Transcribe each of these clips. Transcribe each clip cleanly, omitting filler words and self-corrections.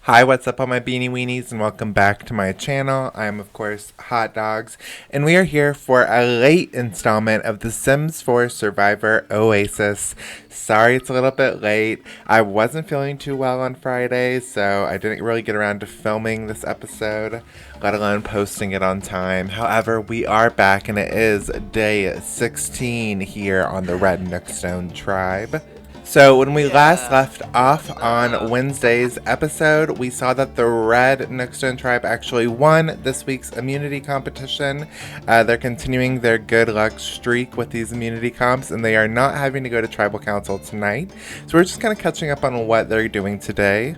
Hi, what's up all my beanie weenies and welcome back to my channel. I am of course Hot Dogs and we are here for a late installment of The Sims 4 Survivor Oasis. Sorry it's a little bit late. I wasn't feeling too well on Friday, so I didn't really get around to filming this episode, let alone posting it on time. However, we are back and it is day 16 here on the Red Nookstone Tribe. So when we last left off on Wednesday's episode, we saw that the Red Nookstone Tribe actually won this week's immunity competition. They're continuing their good luck streak with these immunity comps, and they are not having to go to Tribal Council tonight. So we're just kind of catching up on what they're doing today.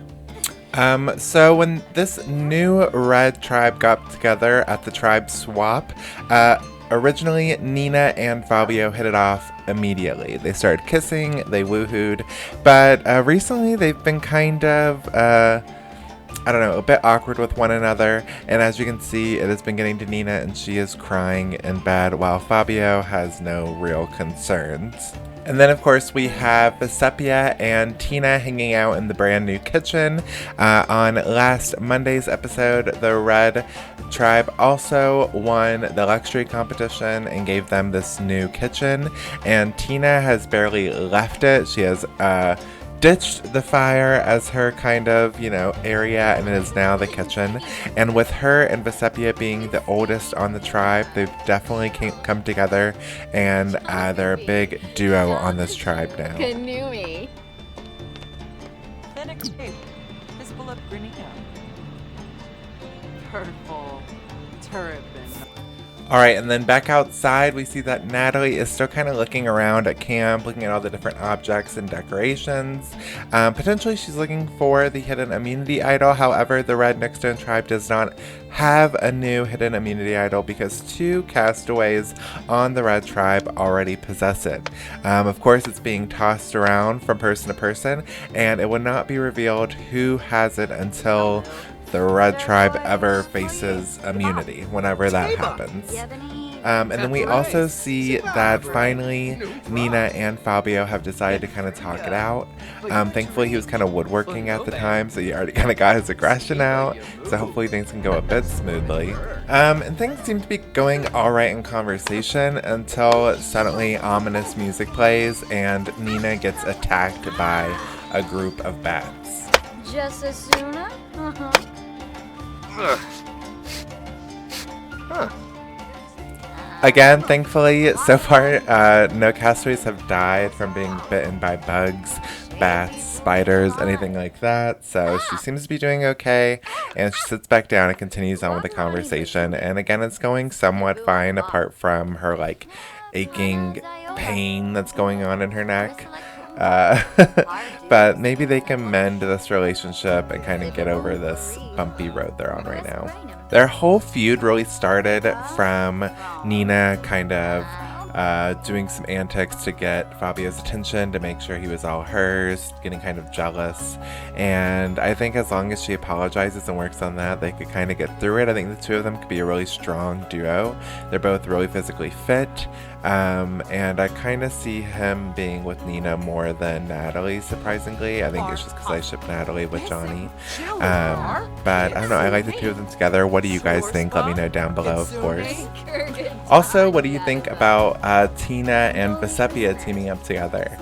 So when this new Red Tribe got together at the Tribe Swap, originally, Nina and Fabio hit it off immediately. They started kissing, they woohooed, but recently they've been kind of, I don't know, a bit awkward with one another, and as you can see, it has been getting to Nina and she is crying in bed while Fabio has no real concerns. And then, of course, we have Vesepia and Tina hanging out in the brand new kitchen. On last Monday's episode, the Red Tribe also won the luxury competition and gave them this new kitchen. And Tina has barely left it. She has ditched the fire as her kind of, area, and it is now the kitchen. And with her and Vesepia being the oldest on the tribe, they've definitely come together, and they're a big duo on this tribe now. Kanui. Purple turban. Alright, and then back outside, we see that Natalie is still kind of looking around at camp, looking at all the different objects and decorations. Potentially she's looking for the hidden immunity idol. However, the Red Nookstone Tribe does not have a new hidden immunity idol because two castaways on the Red Tribe already possess it. Of course, it's being tossed around from person to person, and it would not be revealed who has it until the Red Tribe ever faces immunity, whenever that happens. And then we also see that finally Nina and Fabio have decided to kind of talk it out. Thankfully he was kind of woodworking at the time, so he already kind of got his aggression out, so hopefully things can go a bit smoothly. And things seem to be going alright in conversation until suddenly ominous music plays and Nina gets attacked by a group of bats. Just as soon as? Again, thankfully, so far, no castaways have died from being bitten by bugs, bats, spiders, anything like that. So she seems to be doing okay, and she sits back down and continues on with the conversation. And again, it's going somewhat fine apart from her, aching pain that's going on in her neck. But maybe they can mend this relationship and kind of get over this bumpy road they're on right now. Their whole feud really started from Nina kind of doing some antics to get Fabio's attention, to make sure he was all hers, getting kind of jealous. And I think as long as she apologizes and works on that, they could kind of get through it. I think the two of them could be a really strong duo. They're both really physically fit. And I kind of see him being with Nina more than Natalie, surprisingly. I think it's just because I ship Natalie with Johnny. But I don't know, I like the two of them together. What do you guys think? Let me know down below, of course. Also, what do you think about Tina and Vesepia teaming up together?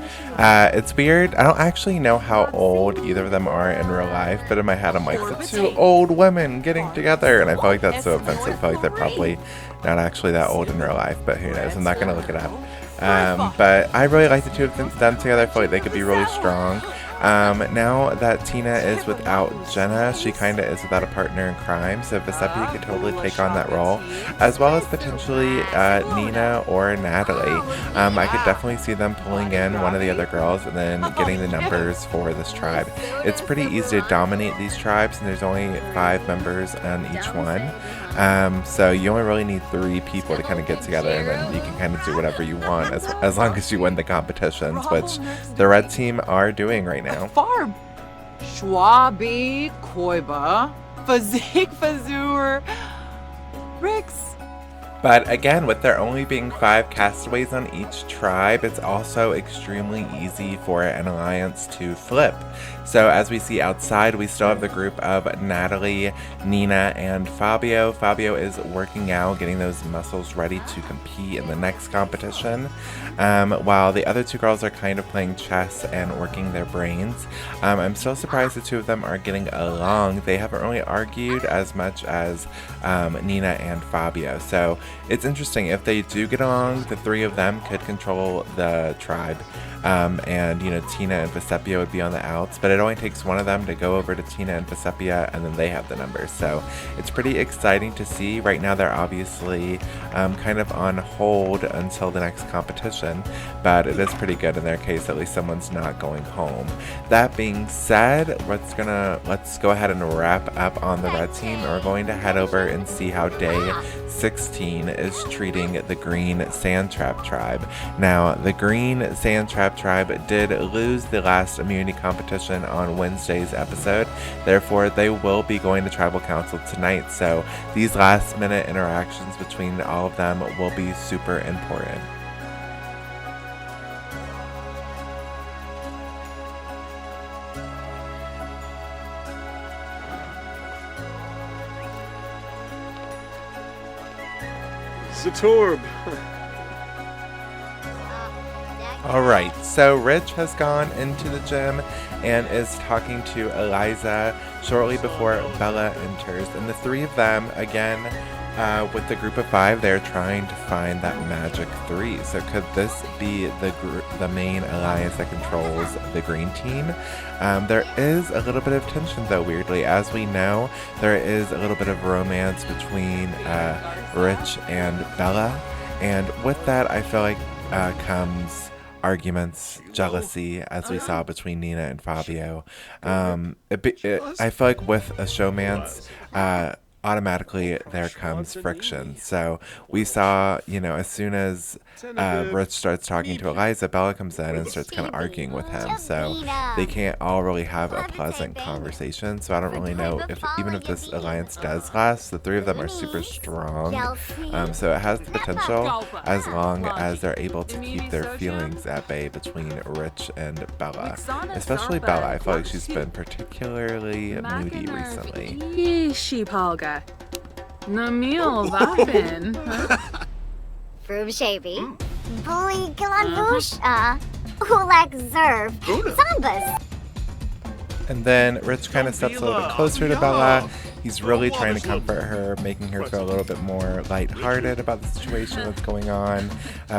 It's weird. I don't actually know how old either of them are in real life, but in my head I'm like, the two old women getting together, and I feel like that's so offensive. I feel like they're probably not actually that old in real life, but who knows? I'm not going to look it up. But I really like the two of them together. I feel like they could be really strong. Now that Tina is without Jenna, she kind of is without a partner in crime, so Vesepia could totally take on that role, as well as potentially Nina or Natalie. I could definitely see them pulling in one of the other girls and then getting the numbers for this tribe. It's pretty easy to dominate these tribes, and there's only 5 members on each one. So you only really need 3 people to kind of get together, and then you can kind of do whatever you want as long as you win the competitions, which the red team are doing right now. Farb. Schwabi, Koiba, Fazik, Fazur, Rix. But again, with there only being 5 castaways on each tribe, it's also extremely easy for an alliance to flip. So as we see outside, we still have the group of Natalie, Nina, and Fabio. Fabio is working out, getting those muscles ready to compete in the next competition, while the other two girls are kind of playing chess and working their brains. I'm still surprised the two of them are getting along. They haven't really argued as much as Nina and Fabio. So it's interesting. If they do get along, the three of them could control the tribe. And you know, Tina and Vesepia would be on the outs, but it only takes one of them to go over to Tina and Vesepia, and then they have the numbers. So it's pretty exciting to see. Right now they're obviously kind of on hold until the next competition, but it is pretty good in their case. At least someone's not going home. That being said, let's go ahead and wrap up on the red team. We're going to head over and see how day 16 is treating the green sand trap tribe. Now, the green sand trap tribe did lose the last immunity competition on Wednesday's episode. Therefore, they will be going to tribal council tonight. So these last minute interactions between all of them will be super important. Zatorb. Alright, so Rich has gone into the gym and is talking to Eliza shortly before Bella enters. And the three of them, again, with the group of five, they're trying to find that magic 3. So could this be the main alliance that controls the green team? There is a little bit of tension, though, weirdly. As we know, there is a little bit of romance between Rich and Bella. And with that, I feel like comes arguments, jealousy, as we saw between Nina and Fabio. I feel like with a showmance, automatically there comes friction. So we saw, you know, as soon as Rich starts talking to Eliza, Bella comes in and starts kind of arguing with him. So they can't all really have a pleasant conversation. So I don't really know if, even if this alliance does last, the three of them are super strong. So it has the potential as long as they're able to keep their feelings at bay between Rich and Bella. Especially Bella. I feel like she's been particularly moody recently. Namil Waffen. Frub Shavy. Bully Galanbush. Ulak Zerv. Zombas. And then Rich kind of steps a little bit closer to Bella. He's really trying to comfort her, making her feel a little bit more lighthearted about the situation that's going on,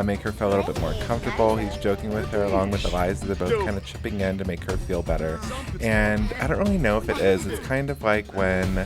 make her feel a little bit more comfortable. He's joking with her along with Eliza. They're both kind of chipping in to make her feel better. And I don't really know if it is. It's kind of like when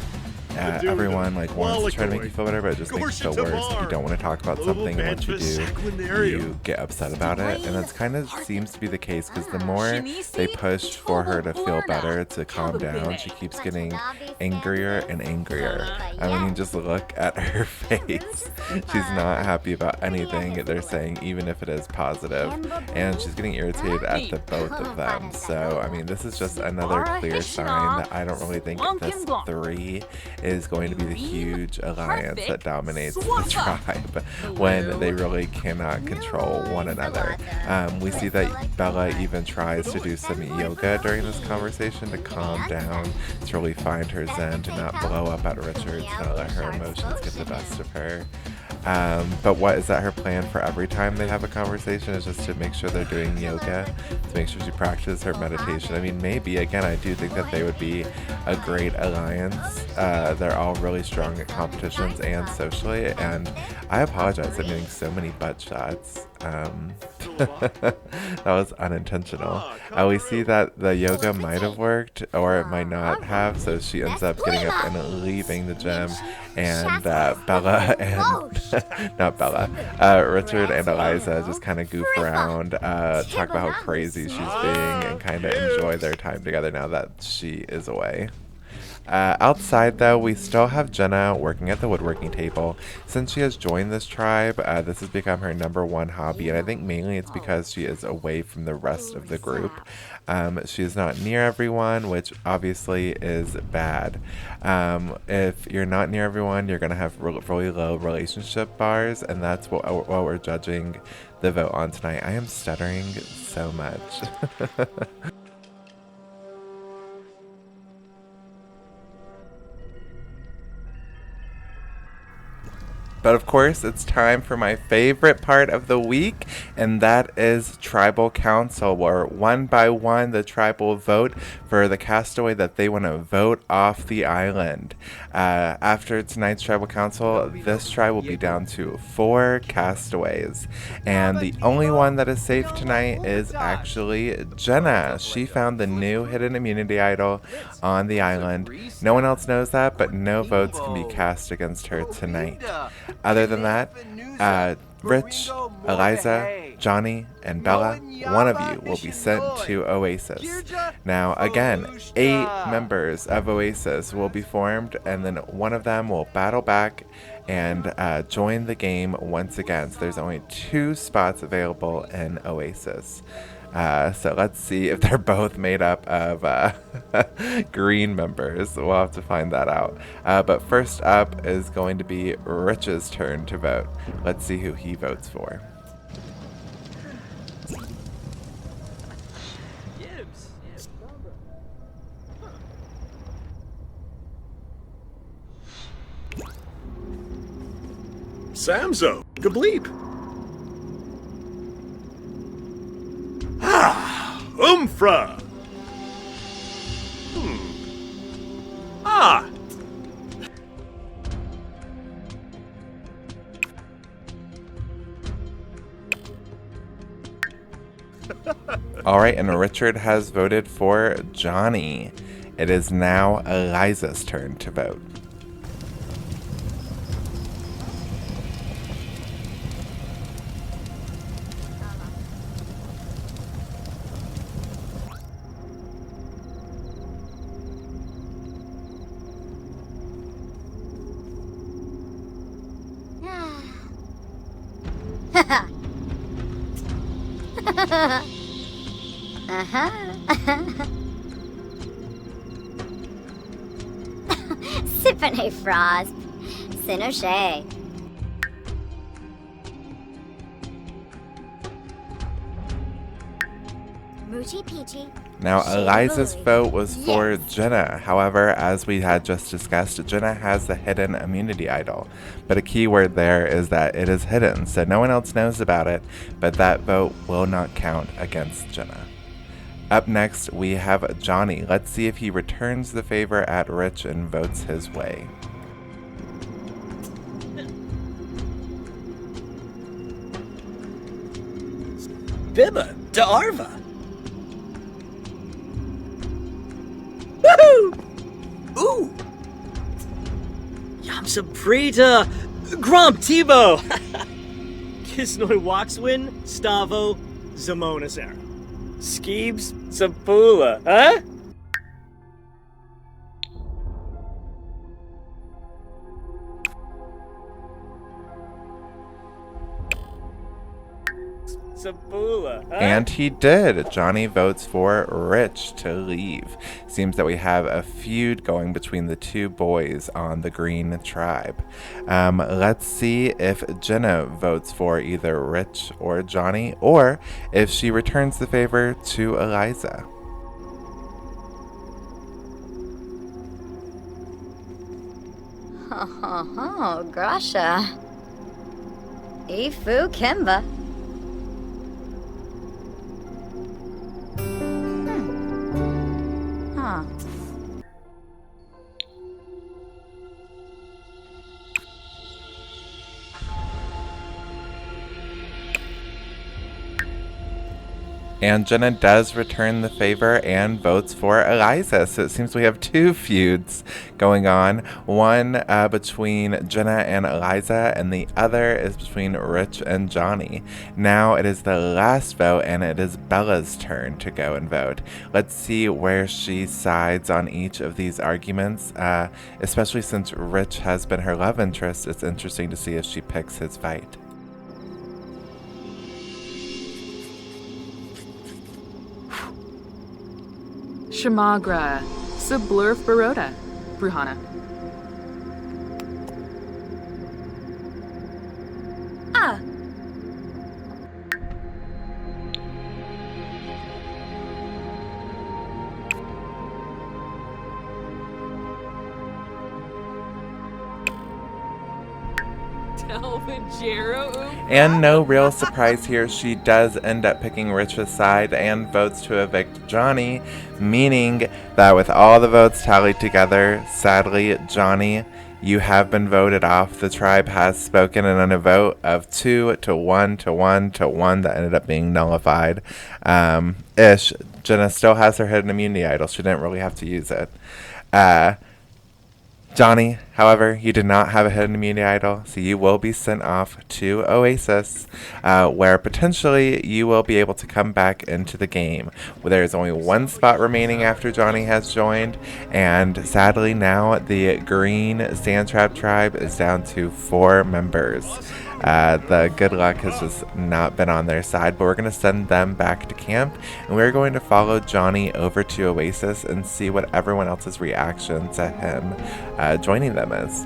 everyone like wants to try to make you feel better, but it just makes you feel worse. If you don't want to talk about something, and once you do, you get upset about it. And that's kind of seems to be the case, because the more they push for her to feel better, to calm down, she keeps getting angrier and angrier. I mean, you just look at her face. She's not happy about anything they're saying, even if it is positive. And she's getting irritated at the both of them. So, I mean, this is just another clear sign that I don't really think this 3 is going to be the huge alliance that dominates the tribe when they really cannot control one another. We see that Bella even tries to do some yoga during this conversation to calm down, to really find her zen, to not blow up at Richard, to not let her emotions get the best of her. But what is that her plan for every time they have a conversation, is just to make sure they're doing yoga, to make sure she practices her meditation. I mean, maybe, again, I do think that they would be a great alliance. They're all really strong at competitions and socially, and I apologize, I'm getting so many butt shots. That was unintentional. We see that the yoga might have worked, or it might not have, so she ends up getting up and leaving the gym, and Bella and not Bella, Richard and Eliza just kind of goof around, talk about how crazy she's being, and kind of enjoy their time together now that she is away. Outside, though, we still have Jenna working at the woodworking table. Since she has joined this tribe, this has become her #1 hobby, and I think mainly it's because she is away from the rest of the group. She is not near everyone, which obviously is bad. If you're not near everyone, you're going to have really low relationship bars, and that's what we're judging the vote on tonight. I am stuttering so much. But of course, it's time for my favorite part of the week, and that is Tribal Council, where one by one the tribe will vote for the castaway that they want to vote off the island. After tonight's Tribal Council, this tribe will be down to 4 castaways. And the only one that is safe tonight is actually Jenna. She found the new hidden immunity idol on the island. No one else knows that, but no votes can be cast against her tonight. Other than that, Rich, Eliza, Johnny, and Bella, one of you will be sent to Oasis. Now, again, 8 members of Oasis will be formed, and then one of them will battle back and join the game once again. So there's only 2 spots available in Oasis. So let's see if they're both made up of green members. We'll have to find that out. But first up is going to be Rich's turn to vote. Let's see who he votes for. Samzo, Gableep. Umfra. Ah. All right, and Richard has voted for Johnny. It is now Eliza's turn to vote. Sippin' Frost. Sin O'Shea. Moochie Peachy. Now, Eliza's vote was for Jenna. However, as we had just discussed, Jenna has the hidden immunity idol. But a key word there is that it is hidden, so no one else knows about it, but that vote will not count against Jenna. Up next, we have Johnny. Let's see if he returns the favor at Rich and votes his way. Bibba to Arva. Woohoo! Ooh! Yamsaprita! Grump Tebow! Kisnoy Waxwin, Stavo, Zamonasera. Skeebs Sapula, huh? Sapula, huh? And he did. Johnny votes for Rich to leave. Seems that we have a feud going between the 2 boys on the Green Tribe. Let's see if Jenna votes for either Rich or Johnny, or if she returns the favor to Eliza. Oh, Grasha. Ifu Kimba. Huh. And Jenna does return the favor and votes for Eliza. So it seems we have 2 feuds going on. One between Jenna and Eliza, and the other is between Rich and Johnny. Now it is the last vote, and it is Bella's turn to go and vote. Let's see where she sides on each of these arguments, especially since Rich has been her love interest. It's interesting to see if she picks his fight. Shamagra, Sublurf Baroda, Bruhana. Ah. And no real surprise here, she does end up picking Rich's side and votes to evict Johnny, meaning that with all the votes tallied together, sadly, Johnny, you have been voted off. The tribe has spoken in a vote of 2 to 1 to 1 to 1 that ended up being nullified. Jenna still has her hidden immunity idol. She didn't really have to use it. Johnny, however, you did not have a hidden immunity idol, so you will be sent off to Oasis, where potentially you will be able to come back into the game. There is only one spot remaining after Johnny has joined, and sadly now the Green Sandtrap tribe is down to 4 members. The good luck has just not been on their side, but we're going to send them back to camp, and we're going to follow Johnny over to Oasis and see what everyone else's reaction to him joining them is.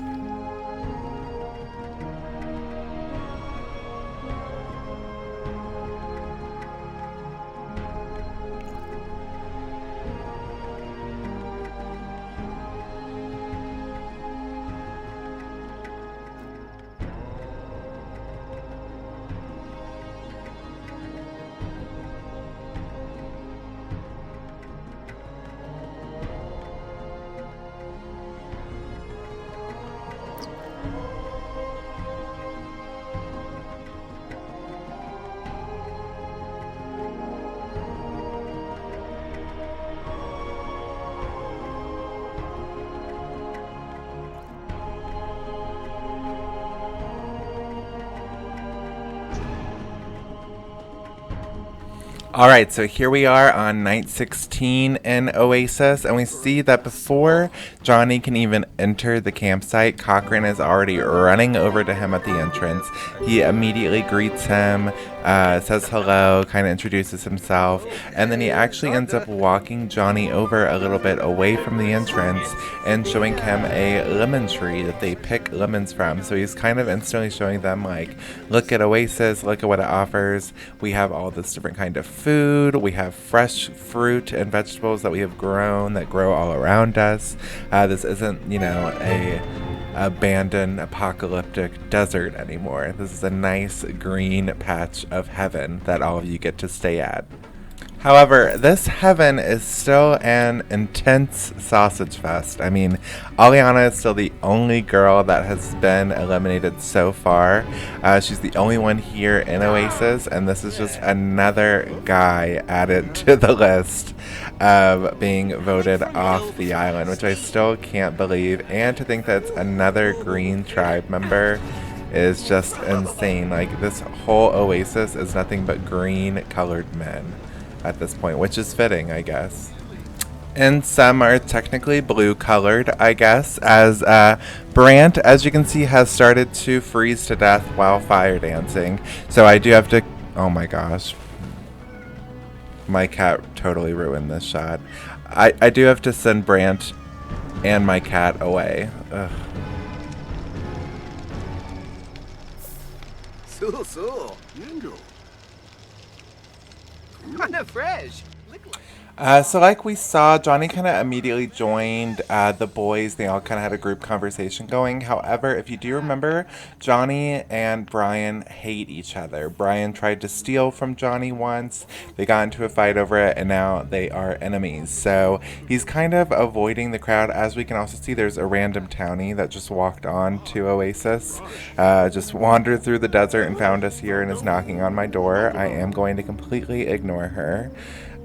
Alright, so here we are on night 16 in Oasis, and we see that before Johnny can even enter the campsite, Cochrane is already running over to him at the entrance. He immediately greets him, says hello, kind of introduces himself, and then he actually ends up walking Johnny over a little bit away from the entrance and showing him a lemon tree that they pick lemons from. So he's kind of instantly showing them, like, look at Oasis, look at what it offers. We have all this different kind of food, we have fresh fruit and vegetables that we have grown that grow all around us. This isn't, you know, a abandoned apocalyptic desert anymore. This is a nice green patch of heaven that all of you get to stay at. However, this heaven is still an intense sausage fest. I mean, Aliana is still the only girl that has been eliminated so far. She's the only one here in Oasis, and this is just another guy added to the list of being voted off the island, which I still can't believe. And to think that's another Green Tribe member is just insane. Like, this whole Oasis is nothing but green-colored men at this point, which is fitting, I guess. And some are technically blue colored, I guess, as Brant, as you can see, has started to freeze to death while fire dancing. So I do have to, oh my gosh, my cat totally ruined this shot. I do have to send Brant and my cat away. Ugh. So, kinda fresh. So like we saw, Johnny kind of immediately joined the boys. They all kind of had a group conversation going. However, if you do remember, Johnny and Brian hate each other. Brian tried to steal from Johnny once. They got into a fight over it, and now they are enemies. So he's kind of avoiding the crowd. As we can also see, there's a random townie that just walked on to Oasis. Just wandered through the desert and found us here and is knocking on my door. I am going to completely ignore her.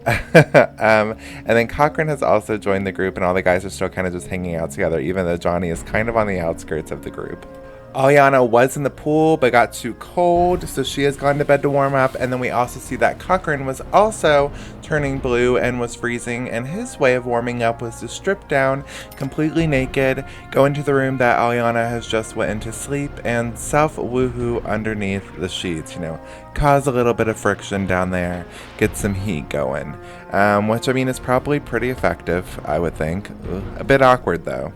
And then Cochrane has also joined the group, and all the guys are still kind of just hanging out together, even though Johnny is kind of on the outskirts of the group. Aliana was in the pool but got too cold, so she has gone to bed to warm up. And then we also see that Cochrane was also turning blue and was freezing, and his way of warming up was to strip down completely naked, go into the room that Aliana has just went into sleep, and self-woohoo underneath the sheets, you know, cause a little bit of friction down there, get some heat going, which I mean is probably pretty effective, I would think. A bit awkward though.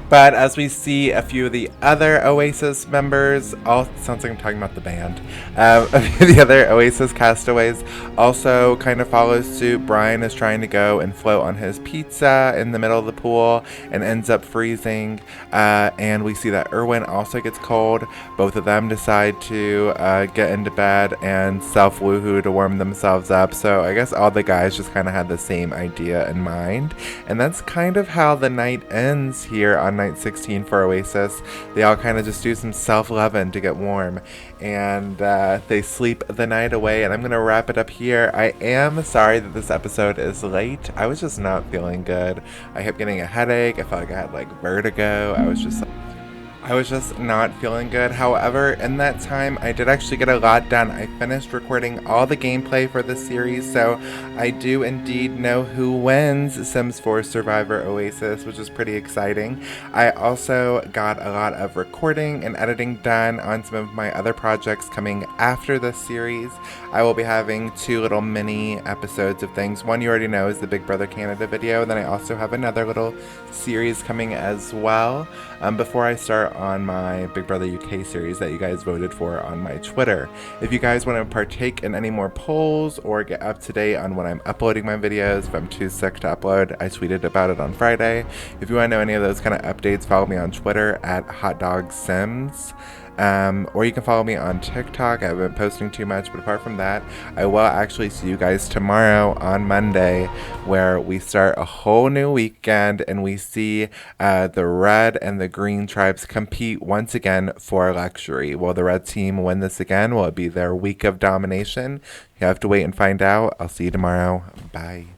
But as we see a few of the other Oasis members, all sounds like I'm talking about the band. A few of the other Oasis castaways also kind of follow suit. Brian is trying to go and float on his pizza in the middle of the pool and ends up freezing. And we see that Erwin also gets cold. Both of them decide to get into bed and self-woohoo to warm themselves up. So I guess all the guys just kind of had the same idea in mind. And that's kind of how the night ends here on night 16 for Oasis. They all kind of just do some self-loving to get warm, and they sleep the night away. And I'm gonna wrap it up here. I am sorry that this episode is late. I was just not feeling good. I kept getting a headache. I felt like I had like vertigo. I was just not feeling good. However, in that time, I did actually get a lot done. I finished recording all the gameplay for this series, so I do indeed know who wins Sims 4 Survivor Oasis, which is pretty exciting. I also got a lot of recording and editing done on some of my other projects coming after this series. I will be having 2 little mini episodes of things. One you already know is the Big Brother Canada video, and then I also have another little series coming as well. Before I start on my Big Brother UK series that you guys voted for on my Twitter. If you guys want to partake in any more polls or get up to date on when I'm uploading my videos, if I'm too sick to upload, I tweeted about it on Friday. If you want to know any of those kind of updates, follow me on Twitter at HotDogSims. Or you can follow me on TikTok. I haven't been posting too much, but apart from that, I will actually see you guys tomorrow on Monday, where we start a whole new weekend and we see the red and the green tribes compete once again for luxury. Will the red team win this again? Will it be their week of domination? You have to wait and find out. I'll see you tomorrow. Bye.